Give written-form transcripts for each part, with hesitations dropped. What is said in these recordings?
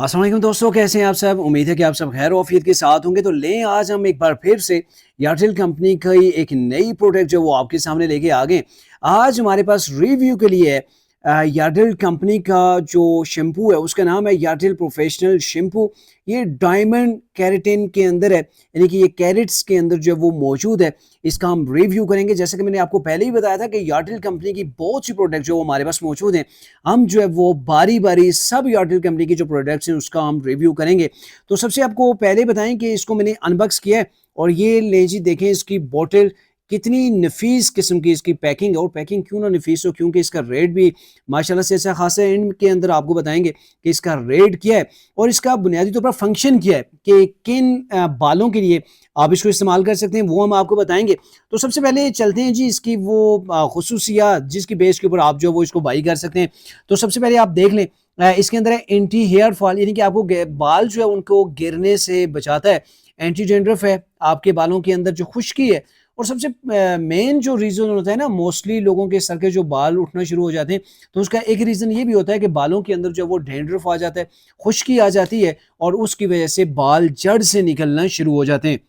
अस्सलाम वालेकुम दोस्तों, कैसे हैं आप सब। उम्मीद है कि आप सब खैर ऑफियत के साथ होंगे। तो लें आज हम एक बार फिर से एयरटेल कंपनी की एक नई प्रोडक्ट जो वो आपके सामने लेके आ गए। आज हमारे पास रिव्यू के लिए है एयरटेल कंपनी का जो शैम्पू है उसका नाम है एयरटेल प्रोफेशनल शैम्पू। ये डायमंड कैरेटिन के अंदर है, यानी कि ये कैरेट्स के अंदर जो है वो मौजूद है। इसका हम रिव्यू करेंगे। जैसे कि मैंने आपको पहले ही बताया था कि एयरटेल कंपनी की बहुत सी प्रोडक्ट जो हमारे पास मौजूद हैं, हम जो है वो बारी बारी सब एयरटेल कंपनी की जो प्रोडक्ट्स हैं उसका हम रिव्यू करेंगे। तो सबसे आपको पहले बताएं कि इसको मैंने अनबॉक्स किया है और ये ले जी देखें इसकी बोतल कितनी नफीस किस्म की इसकी पैकिंग है। और पैकिंग क्यों ना नफीस हो, क्योंकि इसका रेट भी माशाल्लाह से ऐसा खासा है। इनके अंदर आपको बताएंगे कि इसका रेट क्या है और इसका बुनियादी तौर पर फंक्शन क्या है कि किन बालों के लिए आप इसको इस्तेमाल कर सकते हैं, वो हम आपको बताएंगे। तो सबसे पहले चलते हैं जी इसकी वो खुसूसियात जिसकी बेस के ऊपर आप जो वो इसको बाई कर सकते हैं। तो सबसे पहले आप देख लें, इसके अंदर है एंटी हेयर फॉल, यानी कि आपको बाल जो है उनको गिरने से बचाता है। एंटी डेंड्रफ है, आपके बालों के अंदर जो खुश्की है। और सबसे मेन जो रीज़न होता है ना, मोस्टली लोगों के सर के जो बाल उठना शुरू हो जाते हैं, तो उसका एक रीज़न ये भी होता है कि बालों के अंदर जो वो डेंड्रफ आ जाता है, खुश्की आ जाती है और उसकी वजह से बाल जड़ से निकलना शुरू हो जाते हैं।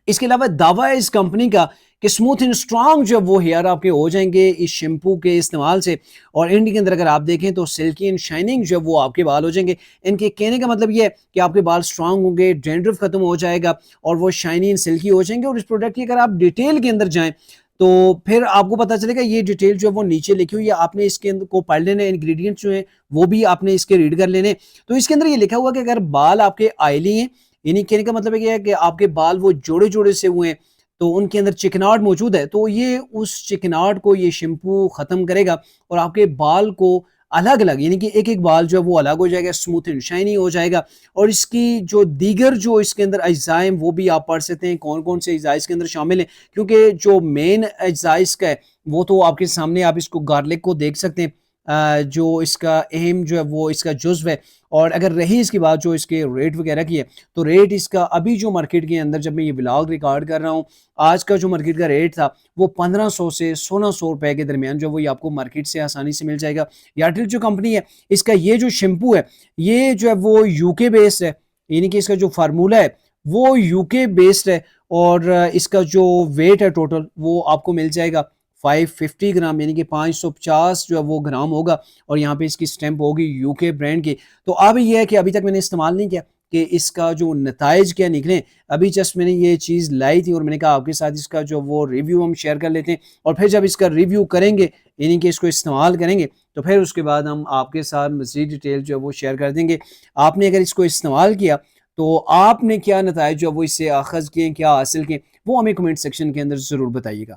इसके अलावा दावा है इस कंपनी का कि स्मूथ एंड स्ट्रांग जो वो हेयर आपके हो जाएंगे इस शैम्पू के इस्तेमाल से। और एंड के अंदर अगर आप देखें तो सिल्की एंड शाइनिंग जो वो आपके बाल हो जाएंगे। इनके कहने का मतलब ये है कि आपके बाल स्ट्रांग होंगे, डेंड्रफ खत्म हो जाएगा और वो शाइनी एंड सिल्की हो जाएंगे। और इस प्रोडक्ट की अगर आप डिटेल के अंदर जाएं तो फिर आपको पता चलेगा, ये डिटेल जो है वो नीचे लिखी हुई है, आपने इसके अंदर को पढ़ लेने, इंग्रेडिएंट्स जो है वो भी आपने इसके रीड कर लेने। तो इसके अंदर ये लिखा हुआ कि अगर बाल आपके ऑयली हैं, यानी कहने का मतलब ये है कि आपके बाल वो जोड़े जोड़े से हुए हैं, तो उनके अंदर चिकनाहट मौजूद है, तो ये उस चिकनाहट को ये शैम्पू खत्म करेगा और आपके बाल को अलग अलग, यानी कि एक एक बाल जो है वो अलग हो जाएगा, स्मूथ एंड शाइनी हो जाएगा। और इसकी जो दीगर जो इसके अंदर अज्जाएं वो भी आप पढ़ सकते हैं कौन कौन से अज्जा इसके अंदर शामिल हैं, क्योंकि जो मेन अज्जा इसका है वो तो आपके सामने, आप इसको गार्लिक को देख सकते हैं, जो इसका अहम जो है वो इसका जुज़्व है। और अगर रही इसकी बात जो इसके रेट वगैरह की है, तो रेट इसका अभी जो मार्केट के अंदर, जब मैं ये व्लॉग रिकॉर्ड कर रहा हूँ, आज का जो मार्केट का रेट था वो 1500 से 1600 रुपए के दरमियान जो वो ये आपको मार्केट से आसानी से मिल जाएगा। एयरटेल जो कंपनी है, इसका ये जो शैम्पू है ये जो है वो यूके बेस्ड है, यानी कि इसका जो फार्मूला है वो यूके बेस्ड है। और इसका जो वेट है टोटल वो आपको मिल जाएगा 550 ग्राम, यानी कि 550 जो है वो ग्राम होगा। और यहाँ पे इसकी स्टैंप होगी यूके ब्रांड की। तो अब ये है कि अभी तक मैंने इस्तेमाल नहीं किया कि इसका जो नताइज क्या निकले। अभी जस्ट मैंने ये चीज़ लाई थी और मैंने कहा आपके साथ इसका जो वो रिव्यू हम शेयर कर लेते हैं। और फिर जब इसका रिव्यू करेंगे, यानी कि इसको इस्तेमाल करेंगे, तो फिर उसके बाद हम आपके साथ मज़ीद डिटेल जो है वो शेयर कर देंगे। आपने अगर इसको इस्तेमाल किया तो आपने क्या नताइज जो है वो इससे अखज़ किए, क्या हासिल किए, वो हमें कमेंट सेक्शन के अंदर ज़रूर बताइएगा।